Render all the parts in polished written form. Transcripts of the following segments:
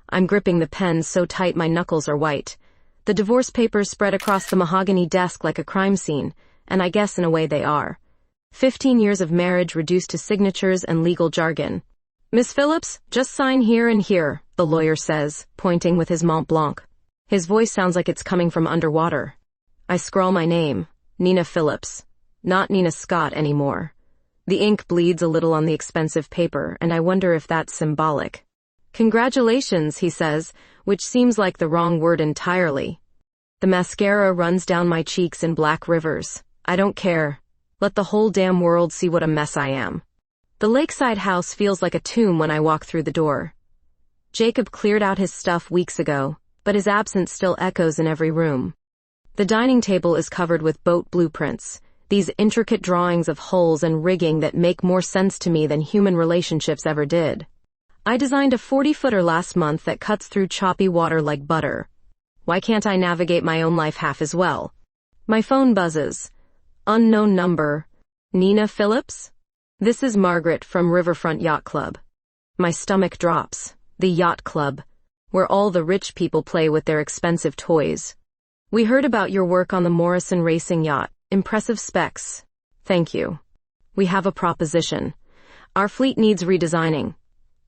I'm gripping the pen so tight my knuckles are white. The divorce papers spread across the mahogany desk like a crime scene, and I guess in a way they are. 15 years of marriage reduced to signatures and legal jargon. Miss Phillips, just sign here and here, the lawyer says, pointing with his Mont Blanc. His voice sounds like it's coming from underwater. I scrawl my name, Nina Phillips. Not Nina Scott anymore. The ink bleeds a little on the expensive paper, and I wonder if that's symbolic. Congratulations, he says, which seems like the wrong word entirely. The mascara runs down my cheeks in black rivers. I don't care. Let the whole damn world see what a mess I am. The lakeside house feels like a tomb when I walk through the door. Jacob cleared out his stuff weeks ago, but his absence still echoes in every room. The dining table is covered with boat blueprints, these intricate drawings of hulls and rigging that make more sense to me than human relationships ever did. I designed a 40-footer last month that cuts through choppy water like butter. Why can't I navigate my own life half as well? My phone buzzes. Unknown number. Nina Phillips? This is Margaret from Riverfront Yacht Club. My stomach drops. The yacht club, where all the rich people play with their expensive toys. We heard about your work on the Morrison racing yacht. Impressive specs. Thank you. We have a proposition. Our fleet needs redesigning.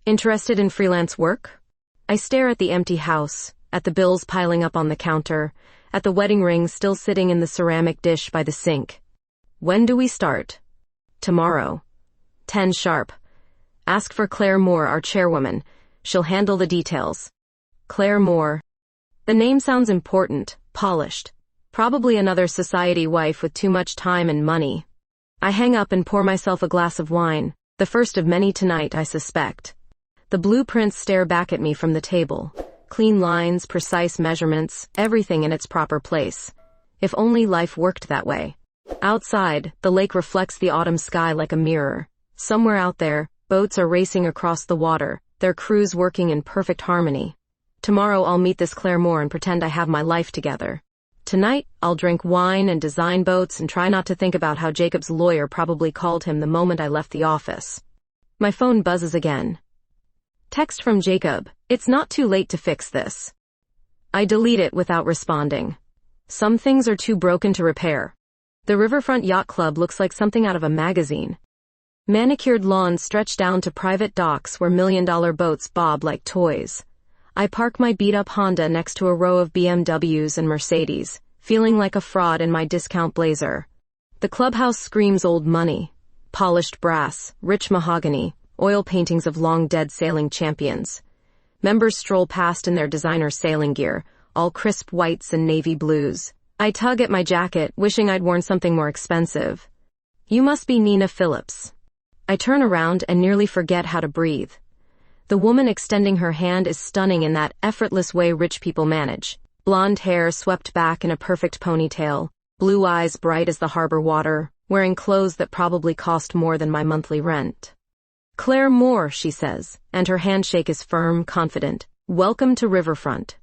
Interested in freelance work? I stare at the empty house, at the bills piling up on the counter, at the wedding ring still sitting in the ceramic dish by the sink. When do we start? Tomorrow. 10 sharp. Ask for Claire Moore, our chairwoman. She'll handle the details. Claire Moore. The name sounds important, polished. Probably another society wife with too much time and money. I hang up and pour myself a glass of wine, the first of many tonight, I suspect. The blueprints stare back at me from the table. Clean lines, precise measurements, everything in its proper place. If only life worked that way. Outside, the lake reflects the autumn sky like a mirror. Somewhere out there, boats are racing across the water, their crews working in perfect harmony. Tomorrow I'll meet this Claire Moore and pretend I have my life together. Tonight, I'll drink wine and design boats and try not to think about how Jacob's lawyer probably called him the moment I left the office. My phone buzzes again. Text from Jacob. It's not too late to fix this. I delete it without responding. Some things are too broken to repair. The Riverfront Yacht Club looks like something out of a magazine. Manicured lawns stretch down to private docks where million-dollar boats bob like toys. I park my beat-up Honda next to a row of BMWs and Mercedes, feeling like a fraud in my discount blazer. The clubhouse screams old money. Polished brass, rich mahogany, oil paintings of long-dead sailing champions. Members stroll past in their designer sailing gear, all crisp whites and navy blues. I tug at my jacket, wishing I'd worn something more expensive. You must be Nina Phillips. I turn around and nearly forget how to breathe. The woman extending her hand is stunning in that effortless way rich people manage. Blonde hair swept back in a perfect ponytail, blue eyes bright as the harbor water, wearing clothes that probably cost more than my monthly rent. Claire Moore, she says, and her handshake is firm, confident. Welcome to Riverfront.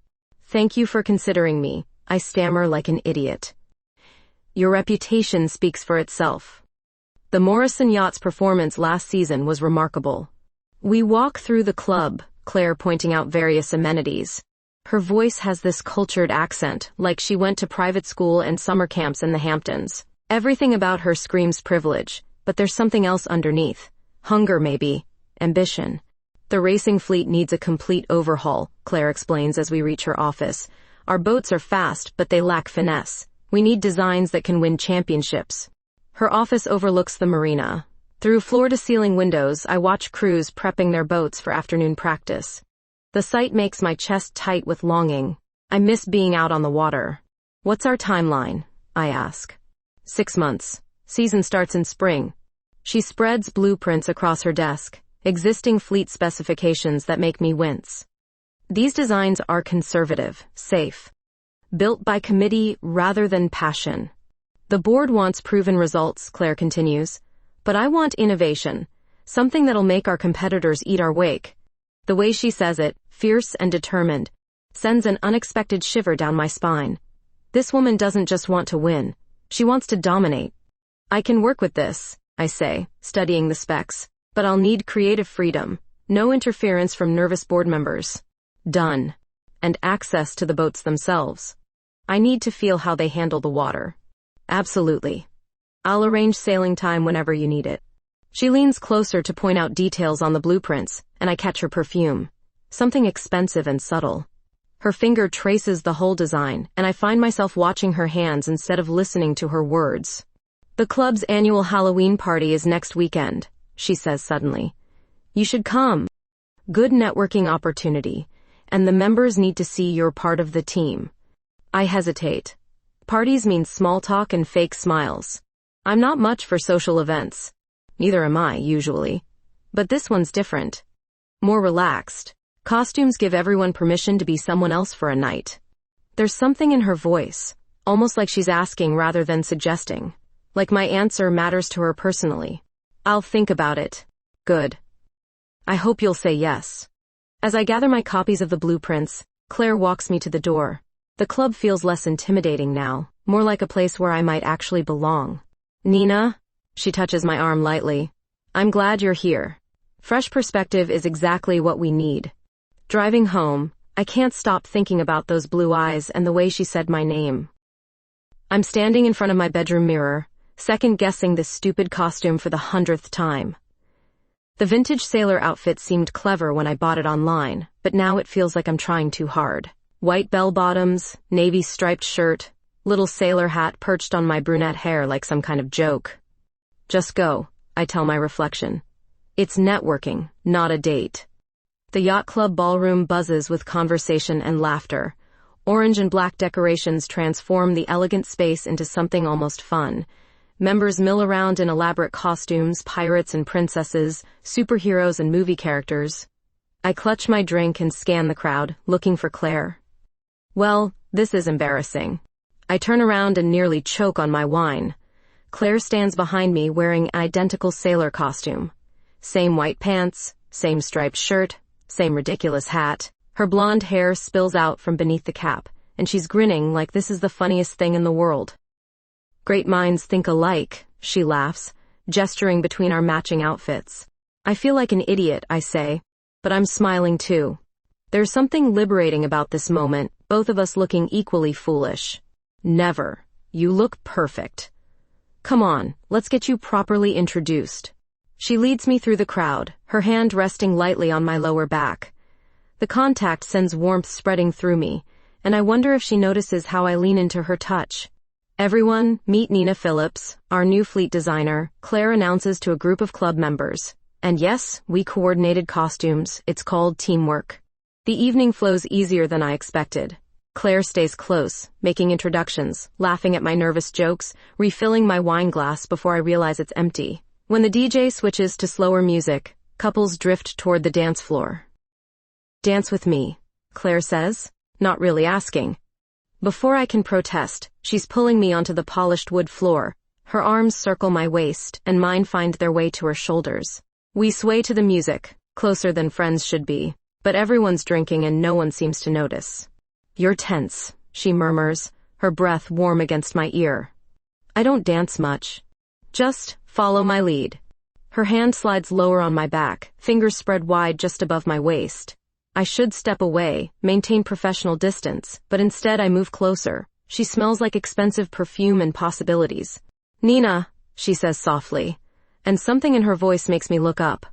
Thank you for considering me. I stammer like an idiot. Your reputation speaks for itself. The Morrison Yacht's performance last season was remarkable. We walk through the club, Claire pointing out various amenities. Her voice has this cultured accent, like she went to private school and summer camps in the Hamptons. Everything about her screams privilege, but there's something else underneath. Hunger, maybe. Ambition. The racing fleet needs a complete overhaul, Claire explains as we reach her office. Our boats are fast, but they lack finesse. We need designs that can win championships. Her office overlooks the marina. Through floor-to-ceiling windows, I watch crews prepping their boats for afternoon practice. The sight makes my chest tight with longing. I miss being out on the water. What's our timeline? I ask. 6 months. Season starts in spring. She spreads blueprints across her desk, existing fleet specifications that make me wince. These designs are conservative, safe. Built by committee rather than passion. The board wants proven results, Claire continues. But I want innovation, something that'll make our competitors eat our wake. The way she says it, fierce and determined, sends an unexpected shiver down my spine. This woman doesn't just want to win. She wants to dominate. I can work with this, I say, studying the specs, but I'll need creative freedom, no interference from nervous board members. Done. And access to the boats themselves. I need to feel how they handle the water. Absolutely. I'll arrange sailing time whenever you need it. She leans closer to point out details on the blueprints, and I catch her perfume. Something expensive and subtle. Her finger traces the whole design, and I find myself watching her hands instead of listening to her words. The club's annual Halloween party is next weekend, she says suddenly. You should come. Good networking opportunity, and the members need to see you're part of the team. I hesitate. Parties mean small talk and fake smiles. I'm not much for social events. Neither am I, usually. But this one's different. More relaxed. Costumes give everyone permission to be someone else for a night. There's something in her voice, almost like she's asking rather than suggesting. Like my answer matters to her personally. I'll think about it. Good. I hope you'll say yes. As I gather my copies of the blueprints, Claire walks me to the door. The club feels less intimidating now, more like a place where I might actually belong. Nina? She touches my arm lightly. I'm glad you're here. Fresh perspective is exactly what we need. Driving home, I can't stop thinking about those blue eyes and the way she said my name. I'm standing in front of my bedroom mirror, second-guessing this stupid costume for the 100th time. The vintage sailor outfit seemed clever when I bought it online, but now it feels like I'm trying too hard. White bell-bottoms, navy striped shirt, little sailor hat perched on my brunette hair like some kind of joke. Just go, I tell my reflection. It's networking, not a date. The yacht club ballroom buzzes with conversation and laughter. Orange and black decorations transform the elegant space into something almost fun. Members mill around in elaborate costumes, pirates and princesses, superheroes and movie characters. I clutch my drink and scan the crowd, looking for Claire. Well, this is embarrassing. I turn around and nearly choke on my wine. Claire stands behind me wearing an identical sailor costume. Same white pants, same striped shirt, same ridiculous hat. Her blonde hair spills out from beneath the cap, and she's grinning like this is the funniest thing in the world. Great minds think alike, she laughs, gesturing between our matching outfits. I feel like an idiot, I say, but I'm smiling too. There's something liberating about this moment, both of us looking equally foolish. Never. You look perfect. Come on, let's get you properly introduced. She leads me through the crowd, her hand resting lightly on my lower back. The contact sends warmth spreading through me, and I wonder if she notices how I lean into her touch. Everyone, meet Nina Phillips, our new fleet designer, Claire announces to a group of club members. And yes, we coordinated costumes, it's called teamwork. The evening flows easier than I expected. Claire stays close, making introductions, laughing at my nervous jokes, refilling my wine glass before I realize it's empty. When the DJ switches to slower music, couples drift toward the dance floor. Dance with me, Claire says, not really asking. Before I can protest, she's pulling me onto the polished wood floor. Her arms circle my waist, and mine find their way to her shoulders. We sway to the music, closer than friends should be, but everyone's drinking and no one seems to notice. You're tense, she murmurs, her breath warm against my ear. I don't dance much. Just follow my lead. Her hand slides lower on my back, fingers spread wide just above my waist. I should step away, maintain professional distance, but instead I move closer. She smells like expensive perfume and possibilities. Nina, she says softly, and something in her voice makes me look up.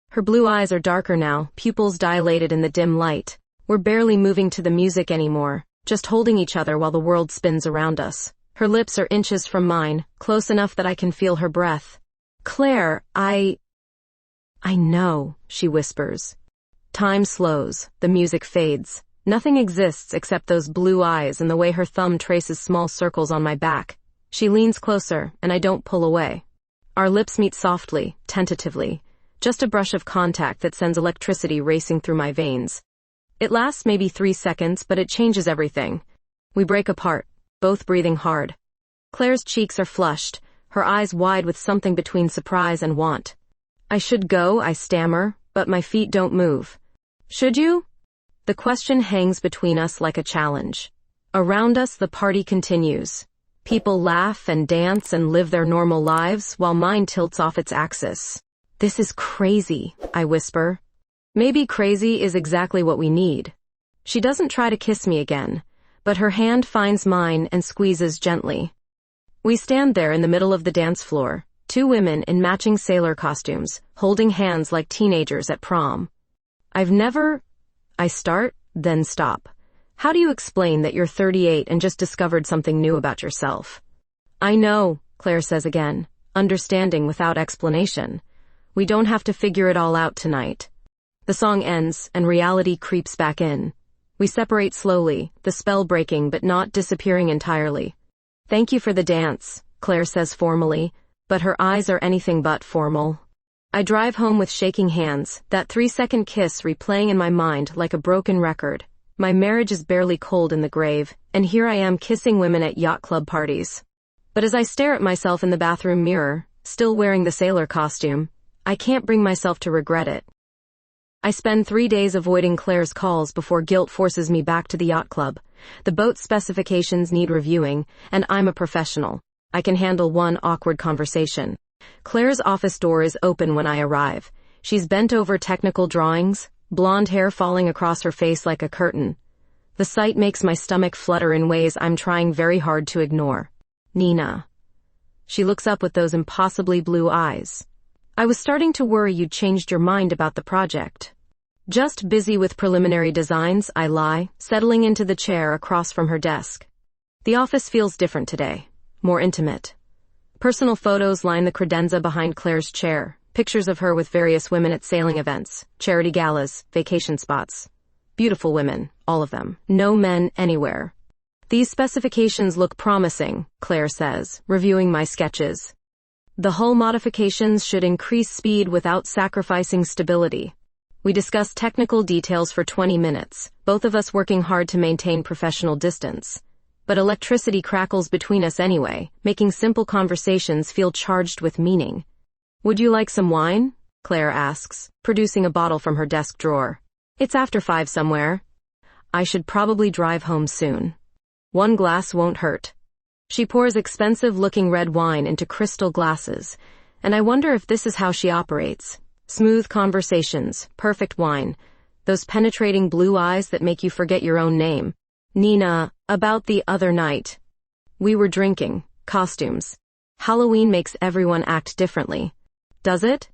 Her blue eyes are darker now, pupils dilated in the dim light. We're barely moving to the music anymore, just holding each other while the world spins around us. Her lips are inches from mine, close enough that I can feel her breath. Claire, I know, she whispers. Time slows, the music fades. Nothing exists except those blue eyes and the way her thumb traces small circles on my back. She leans closer, and I don't pull away. Our lips meet softly, tentatively. Just a brush of contact that sends electricity racing through my veins. It lasts maybe 3 seconds, but it changes everything. We break apart, both breathing hard. Claire's cheeks are flushed, her eyes wide with something between surprise and want. I should go, I stammer, but my feet don't move. Should you? The question hangs between us like a challenge. Around us, the party continues. People laugh and dance and live their normal lives while mine tilts off its axis. This is crazy, I whisper. Maybe crazy is exactly what we need. She doesn't try to kiss me again, but her hand finds mine and squeezes gently. We stand there in the middle of the dance floor, two women in matching sailor costumes, holding hands like teenagers at prom. I start, then stop. How do you explain that you're 38 and just discovered something new about yourself? I know, Claire says again, understanding without explanation. We don't have to figure it all out tonight. The song ends, and reality creeps back in. We separate slowly, the spell breaking but not disappearing entirely. Thank you for the dance, Claire says formally, but her eyes are anything but formal. I drive home with shaking hands, that 3-second kiss replaying in my mind like a broken record. My marriage is barely cold in the grave, and here I am kissing women at yacht club parties. But as I stare at myself in the bathroom mirror, still wearing the sailor costume, I can't bring myself to regret it. I spend 3 days avoiding Claire's calls before guilt forces me back to the yacht club. The boat's specifications need reviewing, and I'm a professional. I can handle one awkward conversation. Claire's office door is open when I arrive. She's bent over technical drawings, blonde hair falling across her face like a curtain. The sight makes my stomach flutter in ways I'm trying very hard to ignore. Nina. She looks up with those impossibly blue eyes. I was starting to worry you'd changed your mind about the project. Just busy with preliminary designs, I lie, settling into the chair across from her desk. The office feels different today, more intimate. Personal photos line the credenza behind Claire's chair, pictures of her with various women at sailing events, charity galas, vacation spots. Beautiful women, all of them. No men anywhere. These specifications look promising, Claire says, reviewing my sketches. The hull modifications should increase speed without sacrificing stability. We discuss technical details for 20 minutes, both of us working hard to maintain professional distance. But electricity crackles between us anyway, making simple conversations feel charged with meaning. Would you like some wine? Claire asks, producing a bottle from her desk drawer. It's after 5 somewhere. I should probably drive home soon. 1 glass won't hurt. She pours expensive-looking red wine into crystal glasses, and I wonder if this is how she operates. Smooth conversations, perfect wine, those penetrating blue eyes that make you forget your own name. Nina, about the other night. We were drinking, costumes. Halloween makes everyone act differently. Does it?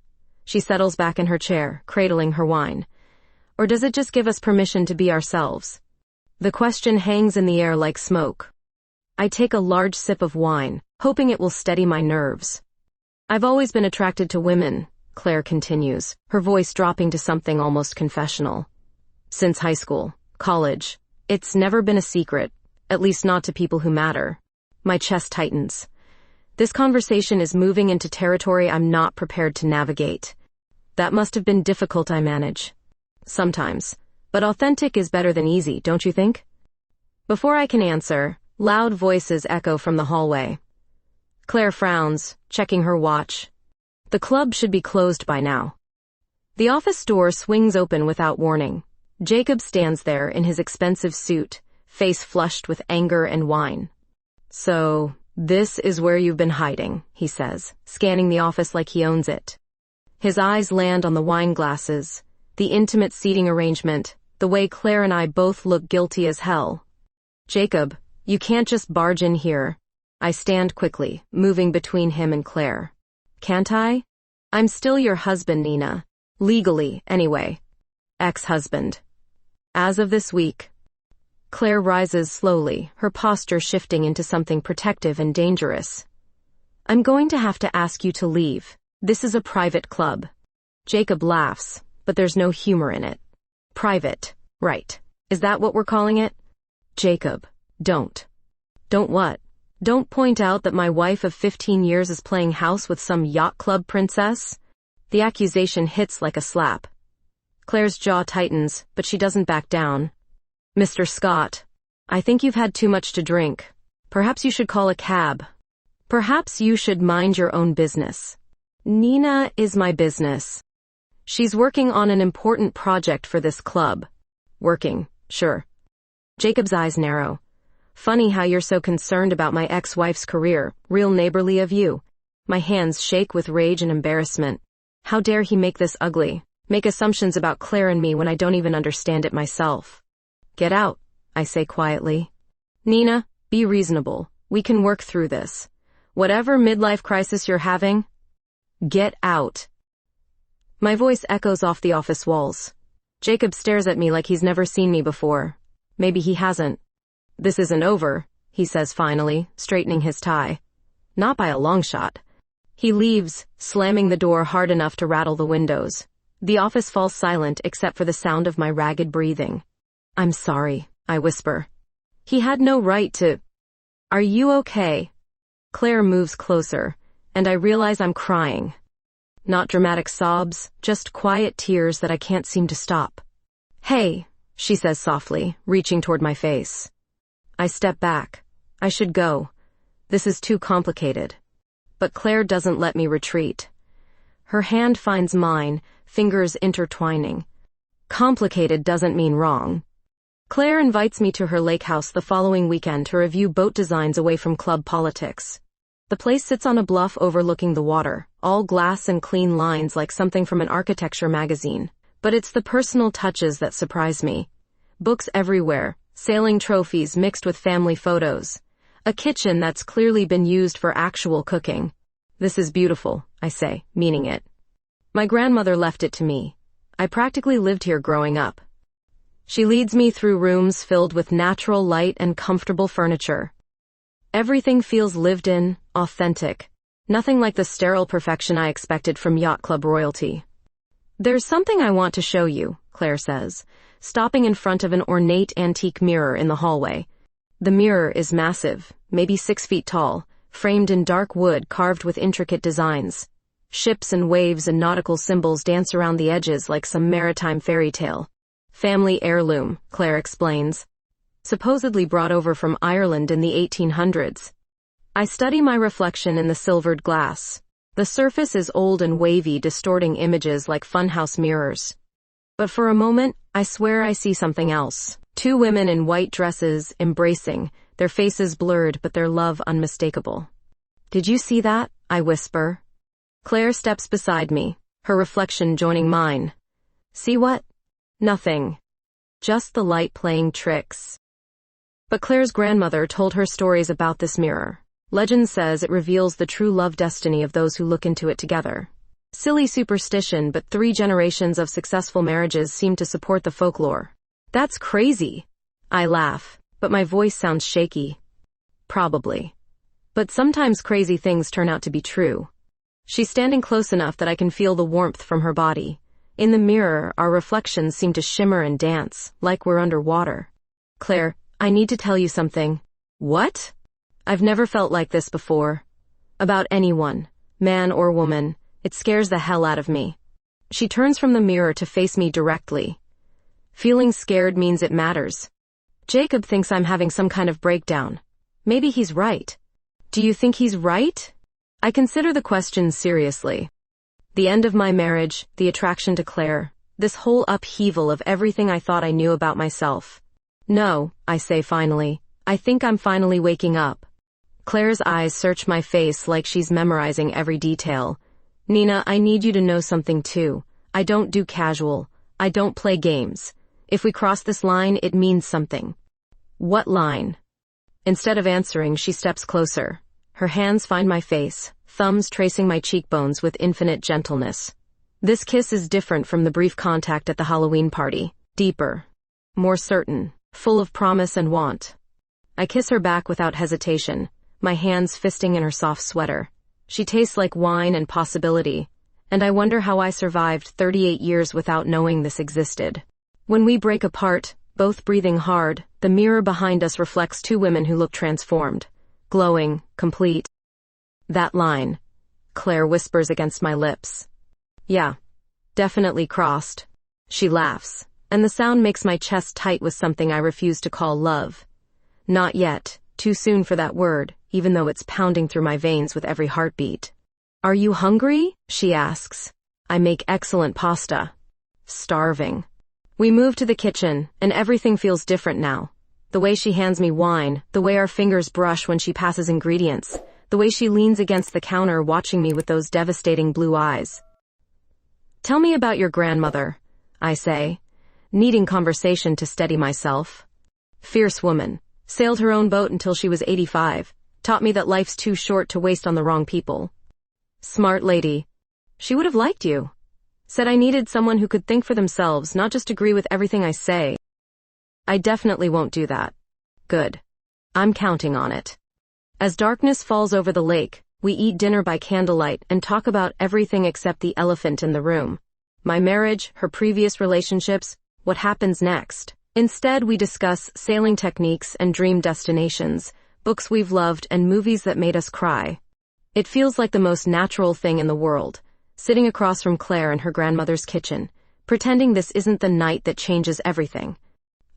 She settles back in her chair, cradling her wine. Or does it just give us permission to be ourselves? The question hangs in the air like smoke. I take a large sip of wine, hoping it will steady my nerves. I've always been attracted to women, Claire continues, her voice dropping to something almost confessional. Since high school, college, it's never been a secret, at least not to people who matter. My chest tightens. This conversation is moving into territory I'm not prepared to navigate. That must have been difficult, I manage. Sometimes. But authentic is better than easy, don't you think? Before I can answer, loud voices echo from the hallway. Claire frowns, checking her watch. The club should be closed by now. The office door swings open without warning. Jacob stands there in his expensive suit, face flushed with anger and wine. So, this is where you've been hiding, he says, scanning the office like he owns it. His eyes land on the wine glasses, the intimate seating arrangement, the way Claire and I both look guilty as hell. Jacob, you can't just barge in here. I stand quickly, moving between him and Claire. Can't I? I'm still your husband, Nina. Legally, anyway. Ex-husband. As of this week. Claire rises slowly, her posture shifting into something protective and dangerous. I'm going to have to ask you to leave. This is a private club. Jacob laughs, but there's no humor in it. Private, right. Is that what we're calling it? Jacob, don't. Don't what? Don't point out that my wife of 15 years is playing house with some yacht club princess? The accusation hits like a slap. Claire's jaw tightens, but she doesn't back down. Mr. Scott, I think you've had too much to drink. Perhaps you should call a cab. Perhaps you should mind your own business. Nina is my business. She's working on an important project for this club. Working, sure. Jacob's eyes narrow. Funny how you're so concerned about my ex-wife's career, real neighborly of you. My hands shake with rage and embarrassment. How dare he make this ugly? make assumptions about Claire and me when I don't even understand it myself. Get out, I say quietly. Nina, be reasonable. We can work through this. Whatever midlife crisis you're having, get out. My voice echoes off the office walls. Jacob stares at me like he's never seen me before. Maybe he hasn't. This isn't over, he says finally, straightening his tie. Not by a long shot. He leaves, slamming the door hard enough to rattle the windows. The office falls silent except for the sound of my ragged breathing. I'm sorry, I whisper. He had no right to... Are you okay? Claire moves closer, and I realize I'm crying. Not dramatic sobs, just quiet tears that I can't seem to stop. Hey, she says softly, reaching toward my face. I step back. I should go. This is too complicated. But Claire doesn't let me retreat. Her hand finds mine, fingers intertwining. Complicated doesn't mean wrong. Claire invites me to her lake house the following weekend to review boat designs away from club politics. The place sits on a bluff overlooking the water, all glass and clean lines like something from an architecture magazine. But it's the personal touches that surprise me. Books everywhere, sailing trophies mixed with family photos. A kitchen that's clearly been used for actual cooking. This is beautiful, I say, meaning it. My grandmother left it to me. I practically lived here growing up. She leads me through rooms filled with natural light and comfortable furniture. Everything feels lived in, authentic. Nothing like the sterile perfection I expected from yacht club royalty. There's something I want to show you, Claire says, stopping in front of an ornate antique mirror in the hallway. The mirror is massive, maybe 6 feet tall, framed in dark wood carved with intricate designs. Ships and waves and nautical symbols dance around the edges like some maritime fairy tale. Family heirloom, Claire explains. Supposedly brought over from Ireland in the 1800s. I study my reflection in the silvered glass. The surface is old and wavy, distorting images like funhouse mirrors. But for a moment, I swear I see something else. 2 women in white dresses, embracing, their faces blurred but their love unmistakable. Did you see that? I whisper. Claire steps beside me, her reflection joining mine. See what? Nothing. Just the light playing tricks. But Claire's grandmother told her stories about this mirror. Legend says it reveals the true love destiny of those who look into it together. Silly superstition, but 3 generations of successful marriages seem to support the folklore. That's crazy. I laugh, but my voice sounds shaky. Probably. But sometimes crazy things turn out to be true. She's standing close enough that I can feel the warmth from her body. In the mirror, our reflections seem to shimmer and dance, like we're underwater. Claire, I need to tell you something. What? I've never felt like this before. About anyone, man or woman, it scares the hell out of me. She turns from the mirror to face me directly. Feeling scared means it matters. Jacob thinks I'm having some kind of breakdown. Maybe he's right. Do you think he's right? I consider the question seriously. The end of my marriage, the attraction to Claire, this whole upheaval of everything I thought I knew about myself. No, I say finally. I think I'm finally waking up. Claire's eyes search my face like she's memorizing every detail. Nina, I need you to know something too. I don't do casual. I don't play games. If we cross this line, it means something. What line? Instead of answering, she steps closer. Her hands find my face, thumbs tracing my cheekbones with infinite gentleness. This kiss is different from the brief contact at the Halloween party. Deeper. More certain. Full of promise and want. I kiss her back without hesitation, my hands fisting in her soft sweater. She tastes like wine and possibility, and I wonder how I survived 38 years without knowing this existed. When we break apart, both breathing hard, the mirror behind us reflects 2 women who look transformed. Glowing, complete. That line, Claire whispers against my lips. Yeah, definitely crossed. She laughs, and the sound makes my chest tight with something I refuse to call love. Not yet, too soon for that word, even though it's pounding through my veins with every heartbeat. Are you hungry? She asks. I make excellent pasta. Starving. We move to the kitchen, and everything feels different now. The way she hands me wine, the way our fingers brush when she passes ingredients, the way she leans against the counter watching me with those devastating blue eyes. Tell me about your grandmother, I say, needing conversation to steady myself. Fierce woman. Sailed her own boat until she was 85. Taught me that life's too short to waste on the wrong people. Smart lady. She would have liked you. Said I needed someone who could think for themselves, not just agree with everything I say. I definitely won't do that. Good. I'm counting on it. As darkness falls over the lake, we eat dinner by candlelight and talk about everything except the elephant in the room. My marriage, her previous relationships, what happens next. Instead, we discuss sailing techniques and dream destinations, books we've loved and movies that made us cry. It feels like the most natural thing in the world, sitting across from Claire in her grandmother's kitchen, pretending this isn't the night that changes everything.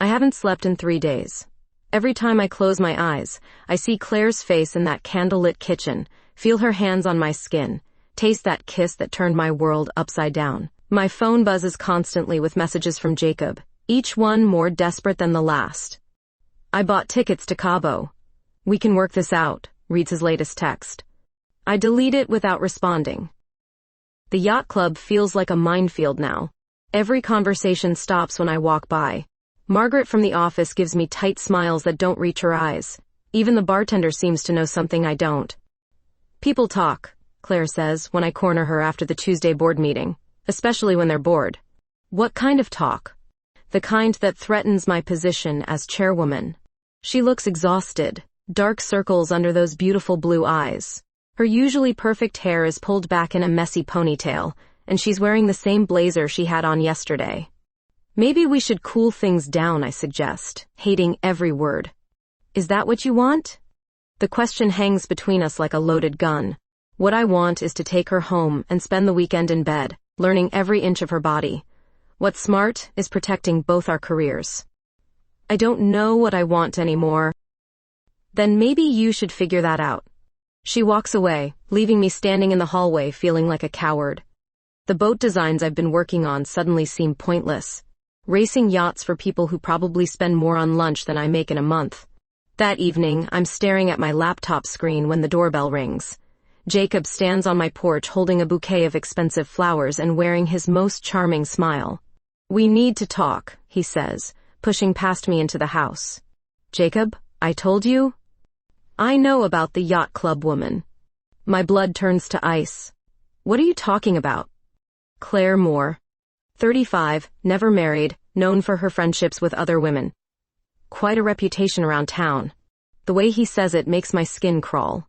I haven't slept in 3 days. Every time I close my eyes, I see Claire's face in that candlelit kitchen, feel her hands on my skin, taste that kiss that turned my world upside down. My phone buzzes constantly with messages from Jacob, each one more desperate than the last. I bought tickets to Cabo. We can work this out, reads his latest text. I delete it without responding. The yacht club feels like a minefield now. Every conversation stops when I walk by. Margaret from the office gives me tight smiles that don't reach her eyes. Even the bartender seems to know something I don't. People talk, Claire says when I corner her after the Tuesday board meeting, especially when they're bored. What kind of talk? The kind that threatens my position as chairwoman. She looks exhausted, dark circles under those beautiful blue eyes. Her usually perfect hair is pulled back in a messy ponytail, and she's wearing the same blazer she had on yesterday. Maybe we should cool things down, I suggest, hating every word. Is that what you want? The question hangs between us like a loaded gun. What I want is to take her home and spend the weekend in bed, learning every inch of her body. What's smart is protecting both our careers. I don't know what I want anymore. Then maybe you should figure that out. She walks away, leaving me standing in the hallway feeling like a coward. The boat designs I've been working on suddenly seem pointless. Racing yachts for people who probably spend more on lunch than I make in a month. That evening, I'm staring at my laptop screen when the doorbell rings. Jacob stands on my porch holding a bouquet of expensive flowers and wearing his most charming smile. We need to talk, he says, pushing past me into the house. Jacob, I told you? I know about the yacht club woman. My blood turns to ice. What are you talking about? Claire Moore. 35, never married, known for her friendships with other women. Quite a reputation around town. The way he says it makes my skin crawl.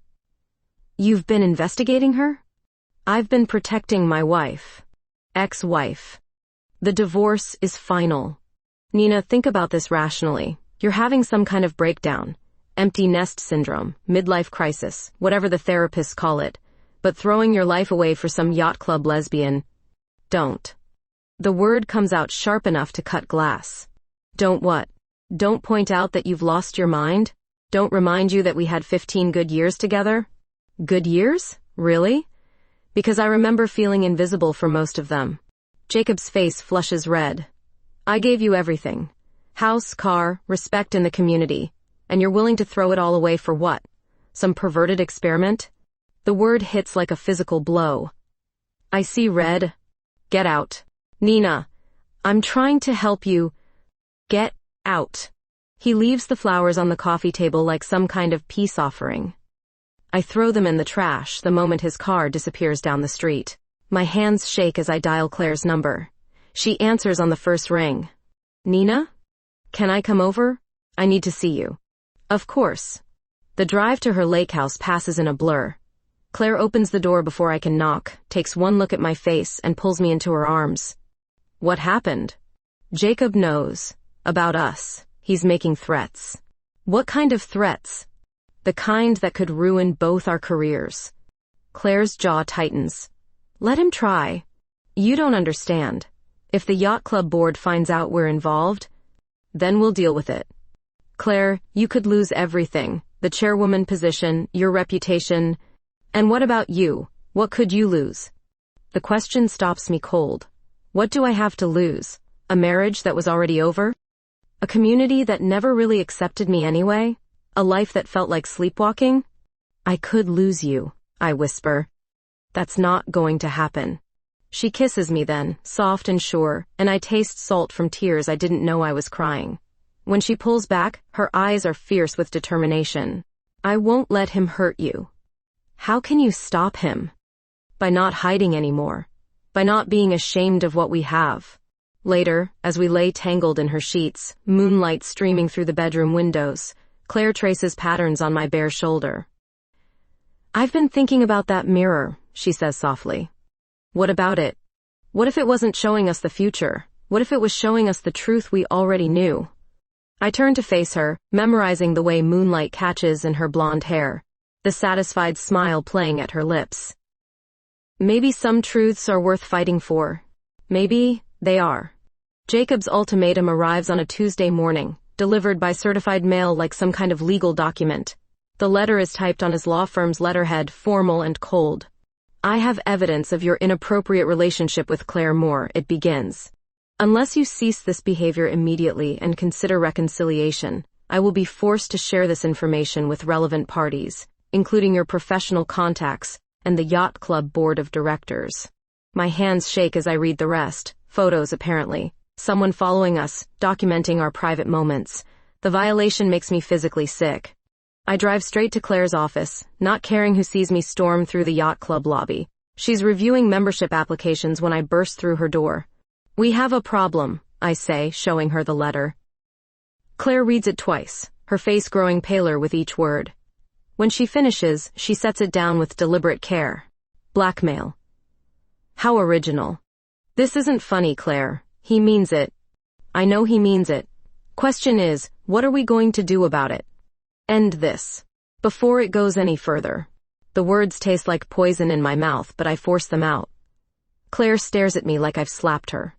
You've been investigating her? I've been protecting my wife. Ex-wife. The divorce is final. Nina, think about this rationally. You're having some kind of breakdown. Empty nest syndrome, midlife crisis, whatever the therapists call it. But throwing your life away for some yacht club lesbian. Don't. The word comes out sharp enough to cut glass. Don't what? Don't point out that you've lost your mind? Don't remind you that we had 15 good years together? Good years? Really? Because I remember feeling invisible for most of them. Jacob's face flushes red. I gave you everything. House, car, respect in the community. And you're willing to throw it all away for what? Some perverted experiment? The word hits like a physical blow. I see red. Get out. Nina, I'm trying to help you. Get out. He leaves the flowers on the coffee table like some kind of peace offering. I throw them in the trash the moment his car disappears down the street. My hands shake as I dial Claire's number. She answers on the first ring. Nina? Can I come over? I need to see you. Of course. The drive to her lake house passes in a blur. Claire opens the door before I can knock, takes one look at my face, and pulls me into her arms. What happened? Jacob knows. About us. He's making threats. What kind of threats? The kind that could ruin both our careers. Claire's jaw tightens. Let him try. You don't understand. If the yacht club board finds out we're involved, then we'll deal with it. Claire, you could lose everything. The chairwoman position, your reputation. And what about you? What could you lose? The question stops me cold. What do I have to lose? A marriage that was already over? A community that never really accepted me anyway? A life that felt like sleepwalking? I could lose you, I whisper. That's not going to happen. She kisses me then, soft and sure, and I taste salt from tears I didn't know I was crying. When she pulls back, her eyes are fierce with determination. I won't let him hurt you. How can you stop him? By not hiding anymore. By not being ashamed of what we have. Later, as we lay tangled in her sheets, moonlight streaming through the bedroom windows, Claire traces patterns on my bare shoulder. I've been thinking about that mirror, she says softly. What about it? What if it wasn't showing us the future? What if it was showing us the truth we already knew? I turn to face her, memorizing the way moonlight catches in her blonde hair, the satisfied smile playing at her lips. Maybe some truths are worth fighting for. Maybe they are. Jacob's ultimatum arrives on a Tuesday morning, delivered by certified mail like some kind of legal document. The letter is typed on his law firm's letterhead, formal and cold. I have evidence of your inappropriate relationship with Claire Moore, it begins. Unless you cease this behavior immediately and consider reconciliation, I will be forced to share this information with relevant parties, including your professional contacts and the yacht club board of directors. My hands shake as I read the rest. Photos, apparently. Someone following us, documenting our private moments. The violation makes me physically sick. I drive straight to Claire's office, not caring who sees me storm through the yacht club lobby. She's reviewing membership applications when I burst through her door. We have a problem, I say, showing her the letter. Claire reads it twice, her face growing paler with each word. When she finishes, she sets it down with deliberate care. Blackmail. How original. This isn't funny, Claire. He means it. I know he means it. Question is, what are we going to do about it? End this. Before it goes any further. The words taste like poison in my mouth, but I force them out. Claire stares at me like I've slapped her.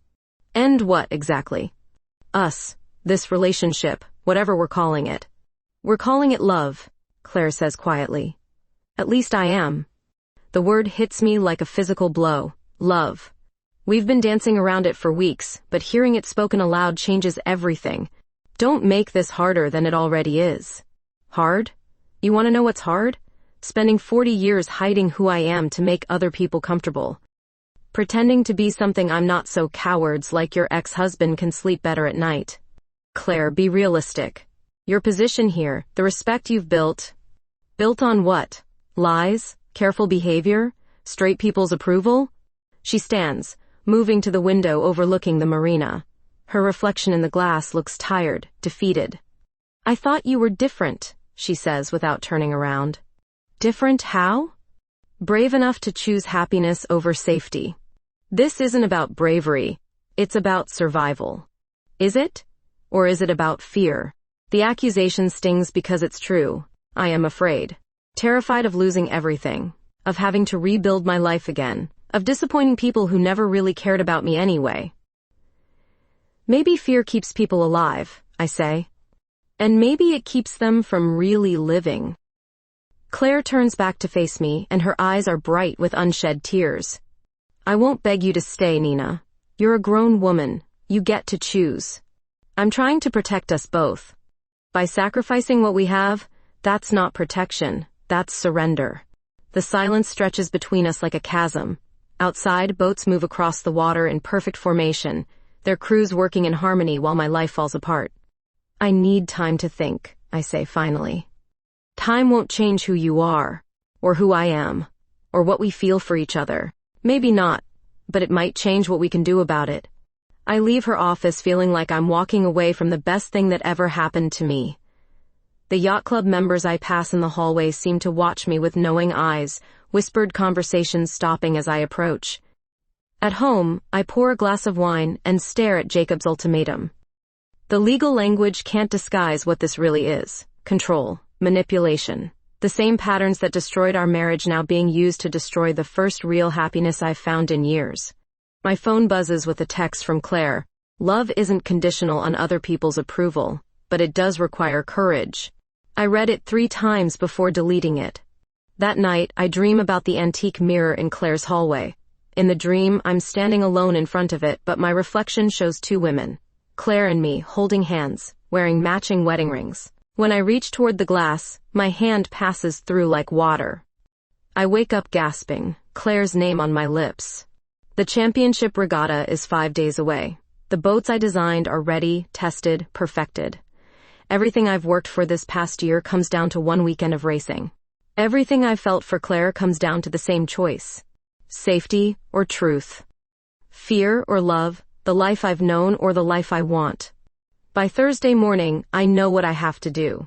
End what, exactly? Us. This relationship, whatever we're calling it. We're calling it love, Claire says quietly. At least I am. The word hits me like a physical blow. Love. We've been dancing around it for weeks, but hearing it spoken aloud changes everything. Don't make this harder than it already is. Hard? You want to know what's hard? Spending 40 years hiding who I am to make other people comfortable. Pretending to be something I'm not so cowards like your ex-husband can sleep better at night. Claire, be realistic. Your position here, the respect you've built. Built on what? Lies? Careful behavior? Straight people's approval? She stands, moving to the window overlooking the marina. Her reflection in the glass looks tired, defeated. I thought you were different, she says without turning around. Different how? Brave enough to choose happiness over safety. This isn't about bravery. It's about survival. Is it? Or is it about fear? The accusation stings because it's true. I am afraid. Terrified of losing everything. Of having to rebuild my life again. Of disappointing people who never really cared about me anyway. Maybe fear keeps people alive, I say. And maybe it keeps them from really living. Claire turns back to face me, and her eyes are bright with unshed tears. I won't beg you to stay, Nina. You're a grown woman. You get to choose. I'm trying to protect us both. By sacrificing what we have, that's not protection, that's surrender. The silence stretches between us like a chasm. Outside, boats move across the water in perfect formation, their crews working in harmony while my life falls apart. I need time to think, I say finally. Time won't change who you are, or who I am, or what we feel for each other. Maybe not, but it might change what we can do about it. I leave her office feeling like I'm walking away from the best thing that ever happened to me. The yacht club members I pass in the hallway seem to watch me with knowing eyes, whispered conversations stopping as I approach. At home, I pour a glass of wine and stare at Jacob's ultimatum. The legal language can't disguise what this really is. Control, manipulation. The same patterns that destroyed our marriage now being used to destroy the first real happiness I've found in years. My phone buzzes with a text from Claire. Love isn't conditional on other people's approval, but it does require courage. I read it 3 times before deleting it. That night, I dream about the antique mirror in Claire's hallway. In the dream, I'm standing alone in front of it, but my reflection shows 2 women. Claire and me, holding hands, wearing matching wedding rings. When I reach toward the glass, my hand passes through like water. I wake up gasping, Claire's name on my lips. The championship regatta is 5 days away. The boats I designed are ready, tested, perfected. Everything I've worked for this past year comes down to one weekend of racing. Everything I've felt for Claire comes down to the same choice. Safety or truth. Fear or love, the life I've known or the life I want. By Thursday morning, I know what I have to do.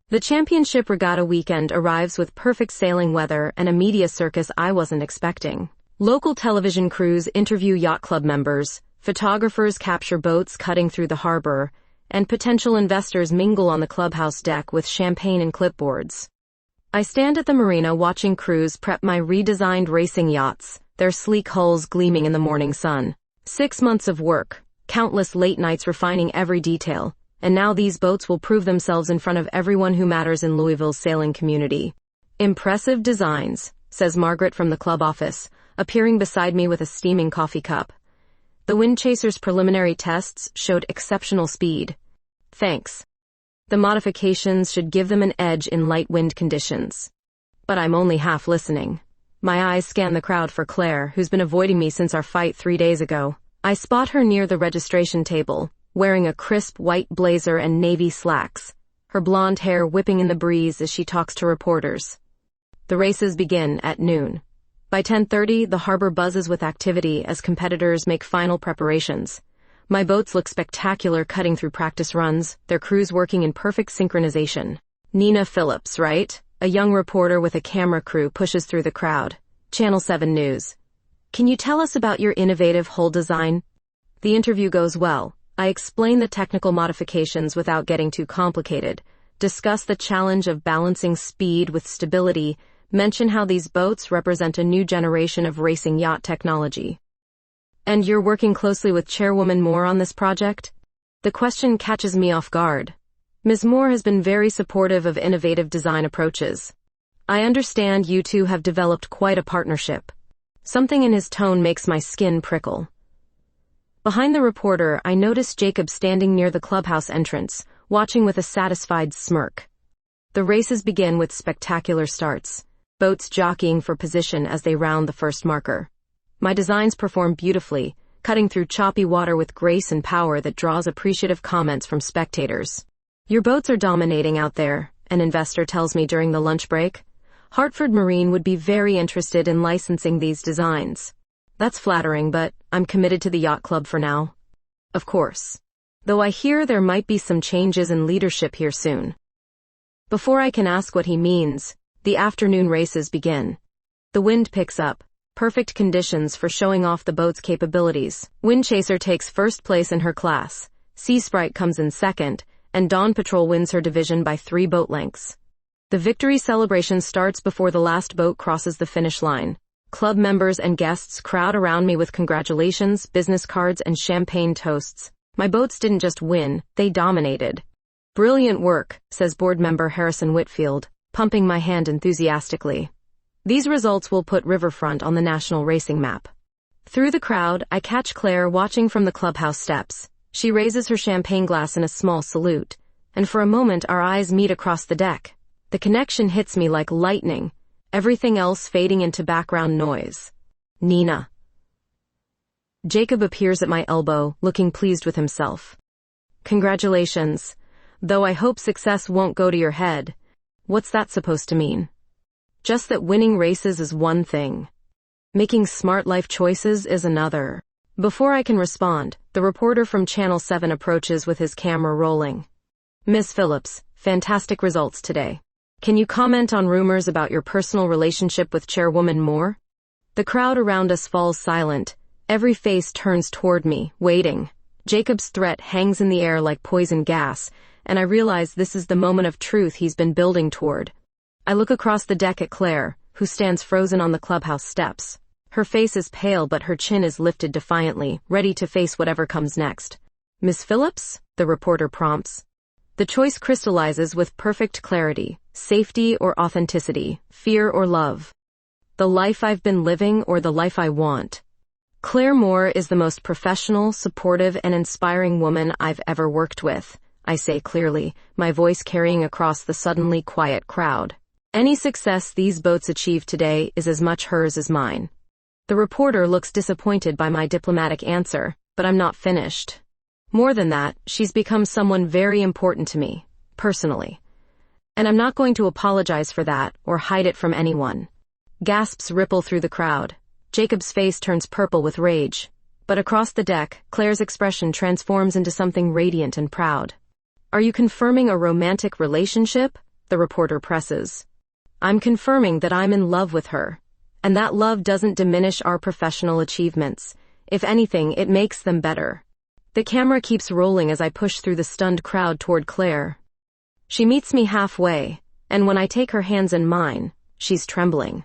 The championship regatta weekend arrives with perfect sailing weather and a media circus I wasn't expecting. Local television crews interview yacht club members, photographers capture boats cutting through the harbor, and potential investors mingle on the clubhouse deck with champagne and clipboards. I stand at the marina watching crews prep my redesigned racing yachts, their sleek hulls gleaming in the morning sun. 6 months of work, countless late nights refining every detail, and now these boats will prove themselves in front of everyone who matters in Louisville's sailing community. Impressive designs, says Margaret from the club office, appearing beside me with a steaming coffee cup. The Wind Chaser's preliminary tests showed exceptional speed. Thanks. The modifications should give them an edge in light wind conditions. But I'm only half listening. My eyes scan the crowd for Claire, who's been avoiding me since our fight 3 days ago. I spot her near the registration table, wearing a crisp white blazer and navy slacks, her blonde hair whipping in the breeze as she talks to reporters. The races begin at noon. By 10:30, the harbor buzzes with activity as competitors make final preparations. My boats look spectacular cutting through practice runs, their crews working in perfect synchronization. Nina Phillips, right? A young reporter with a camera crew pushes through the crowd. Channel 7 News. Can you tell us about your innovative hull design? The interview goes well. I explain the technical modifications without getting too complicated, discuss the challenge of balancing speed with stability, mention how these boats represent a new generation of racing yacht technology. And you're working closely with Chairwoman Moore on this project? The question catches me off guard. Ms. Moore has been very supportive of innovative design approaches. I understand you two have developed quite a partnership. Something in his tone makes my skin prickle. Behind the reporter, I notice Jacob standing near the clubhouse entrance, watching with a satisfied smirk. The races begin with spectacular starts, boats jockeying for position as they round the first marker. My designs perform beautifully, cutting through choppy water with grace and power that draws appreciative comments from spectators. Your boats are dominating out there, an investor tells me during the lunch break. Hartford Marine would be very interested in licensing these designs. That's flattering, but I'm committed to the yacht club for now. Of course. Though I hear there might be some changes in leadership here soon. Before I can ask what he means, the afternoon races begin. The wind picks up, perfect conditions for showing off the boat's capabilities. Wind Chaser takes first place in her class, Sea Sprite comes in second, and Dawn Patrol wins her division by 3 boat lengths. The victory celebration starts before the last boat crosses the finish line. Club members and guests crowd around me with congratulations, business cards, and champagne toasts. My boats didn't just win, they dominated. Brilliant work, says board member Harrison Whitfield, pumping my hand enthusiastically. These results will put Riverfront on the national racing map. Through the crowd, I catch Claire watching from the clubhouse steps. She raises her champagne glass in a small salute, and for a moment our eyes meet across the deck. The connection hits me like lightning, everything else fading into background noise. Nina. Jacob appears at my elbow, looking pleased with himself. Congratulations. Though I hope success won't go to your head. What's that supposed to mean? Just that winning races is one thing. Making smart life choices is another. Before I can respond, the reporter from Channel 7 approaches with his camera rolling. Ms. Phillips, fantastic results today. Can you comment on rumors about your personal relationship with Chairwoman Moore? The crowd around us falls silent. Every face turns toward me, waiting. Jacob's threat hangs in the air like poison gas, and I realize this is the moment of truth he's been building toward. I look across the deck at Claire, who stands frozen on the clubhouse steps. Her face is pale, but her chin is lifted defiantly, ready to face whatever comes next. Miss Phillips? The reporter prompts. The choice crystallizes with perfect clarity. Safety or authenticity, fear or love. The life I've been living or the life I want. Claire Moore is the most professional, supportive, and inspiring woman I've ever worked with, I say clearly, my voice carrying across the suddenly quiet crowd. Any success these boats achieve today is as much hers as mine. The reporter looks disappointed by my diplomatic answer, but I'm not finished. More than that, she's become someone very important to me, personally. And I'm not going to apologize for that or hide it from anyone. Gasps ripple through the crowd. Jacob's face turns purple with rage. But across the deck, Claire's expression transforms into something radiant and proud. Are you confirming a romantic relationship? The reporter presses. I'm confirming that I'm in love with her. And that love doesn't diminish our professional achievements. If anything, it makes them better. The camera keeps rolling as I push through the stunned crowd toward Claire. She meets me halfway, and when I take her hands in mine, she's trembling.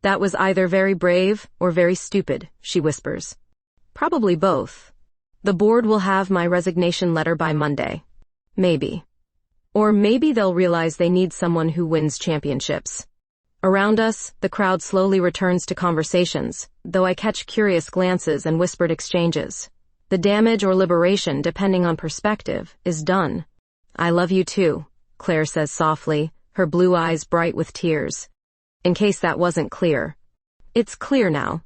That was either very brave or very stupid, she whispers. Probably both. The board will have my resignation letter by Monday. Maybe. Or maybe they'll realize they need someone who wins championships. Around us, the crowd slowly returns to conversations, though I catch curious glances and whispered exchanges. The damage or liberation, depending on perspective, is done. I love you too, Claire says softly, her blue eyes bright with tears. In case that wasn't clear. It's clear now.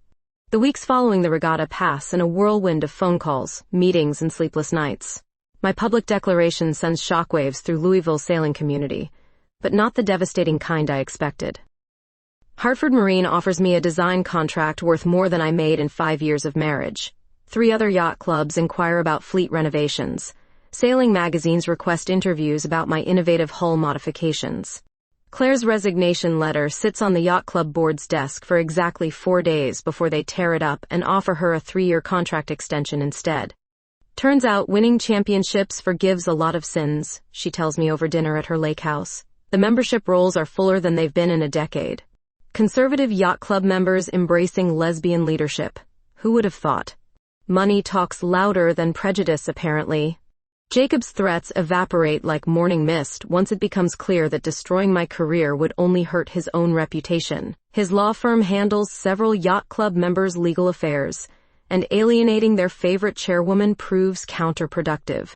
The weeks following the regatta pass in a whirlwind of phone calls, meetings, and sleepless nights. My public declaration sends shockwaves through Louisville's sailing community, but not the devastating kind I expected. Hartford Marine offers me a design contract worth more than I made in 5 years of marriage. 3 other yacht clubs inquire about fleet renovations. Sailing magazines request interviews about my innovative hull modifications. Claire's resignation letter sits on the yacht club board's desk for exactly 4 days before they tear it up and offer her a 3-year contract extension instead. Turns out winning championships forgives a lot of sins, she tells me over dinner at her lake house. The membership rolls are fuller than they've been in a decade. Conservative yacht club members embracing lesbian leadership. Who would have thought? Money talks louder than prejudice, apparently. Jacob's threats evaporate like morning mist once it becomes clear that destroying my career would only hurt his own reputation. His law firm handles several yacht club members' legal affairs, and alienating their favorite chairwoman proves counterproductive.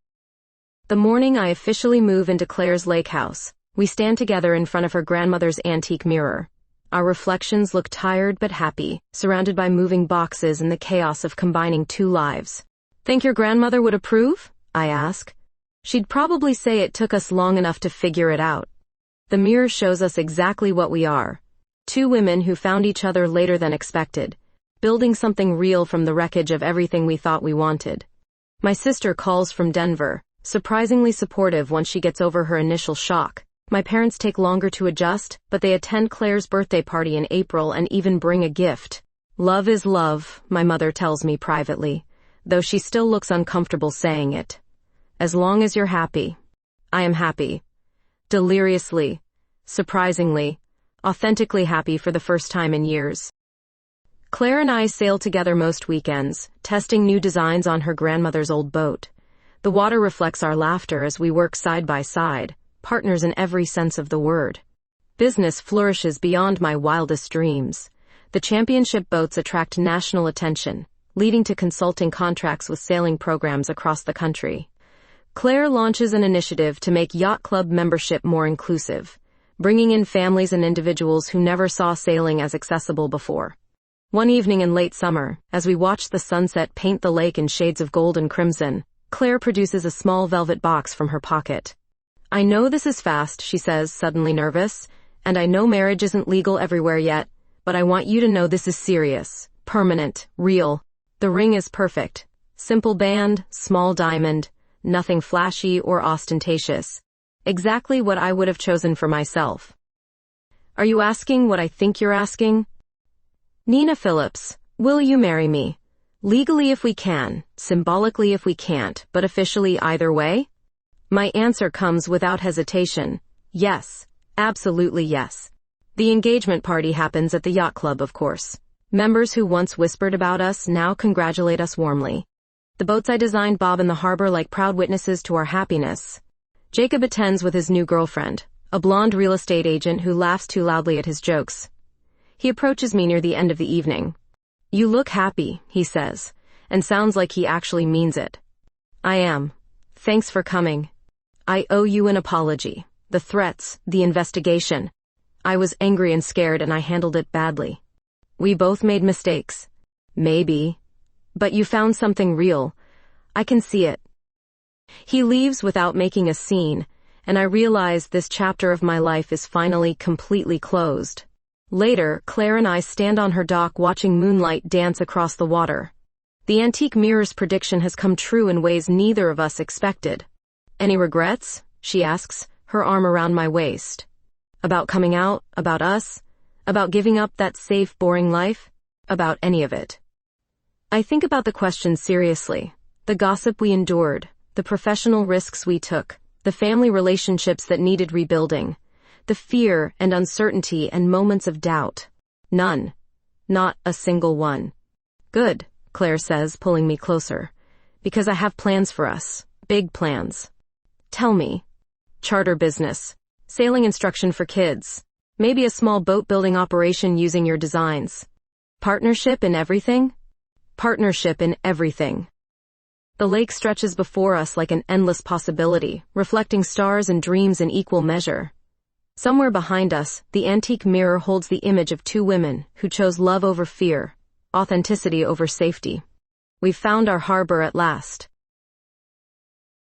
The morning I officially move into Claire's lake house, we stand together in front of her grandmother's antique mirror. Our reflections look tired but happy, surrounded by moving boxes and the chaos of combining 2 lives. Think your grandmother would approve? I ask. She'd probably say it took us long enough to figure it out. The mirror shows us exactly what we are. 2 women who found each other later than expected, building something real from the wreckage of everything we thought we wanted. My sister calls from Denver, surprisingly supportive once she gets over her initial shock. My parents take longer to adjust, but they attend Claire's birthday party in April and even bring a gift. Love is love, my mother tells me privately, though she still looks uncomfortable saying it. As long as you're happy. I am happy. Deliriously, surprisingly, authentically happy for the first time in years. Claire and I sail together most weekends, testing new designs on her grandmother's old boat. The water reflects our laughter as we work side by side, partners in every sense of the word. Business flourishes beyond my wildest dreams. The championship boats attract national attention, leading to consulting contracts with sailing programs across the country. Claire launches an initiative to make yacht club membership more inclusive, bringing in families and individuals who never saw sailing as accessible before. One evening in late summer, as we watch the sunset paint the lake in shades of gold and crimson, Claire produces a small velvet box from her pocket. I know this is fast, she says, suddenly nervous, and I know marriage isn't legal everywhere yet, but I want you to know this is serious, permanent, real. The ring is perfect. Simple band, small diamond, nothing flashy or ostentatious. Exactly what I would have chosen for myself. Are you asking what I think you're asking? Nina Phillips, will you marry me? Legally if we can, symbolically if we can't, but officially either way? My answer comes without hesitation. Yes, absolutely yes. The engagement party happens at the yacht club, of course. Members who once whispered about us now congratulate us warmly. The boats I designed bob in the harbor like proud witnesses to our happiness. Jacob attends with his new girlfriend, a blonde real estate agent who laughs too loudly at his jokes. He approaches me near the end of the evening. You look happy, he says, and sounds like he actually means it. I am. Thanks for coming. I owe you an apology. The threats, the investigation. I was angry and scared and I handled it badly. We both made mistakes. Maybe. But you found something real. I can see it. He leaves without making a scene, and I realize this chapter of my life is finally completely closed. Later, Claire and I stand on her dock watching moonlight dance across the water. The antique mirror's prediction has come true in ways neither of us expected. Any regrets? She asks, her arm around my waist. About coming out? About us? About giving up that safe, boring life? About any of it. I think about the question seriously. The gossip we endured, the professional risks we took, the family relationships that needed rebuilding, the fear and uncertainty and moments of doubt. None. Not a single one. Good, Claire says, pulling me closer. Because I have plans for us. Big plans. Tell me. Charter business. Sailing instruction for kids. Maybe a small boat building operation using your designs. Partnership in everything? Partnership in everything. The lake stretches before us like an endless possibility, reflecting stars and dreams in equal measure. Somewhere behind us, the antique mirror holds the image of two women who chose love over fear, authenticity over safety. We've found our harbor at last.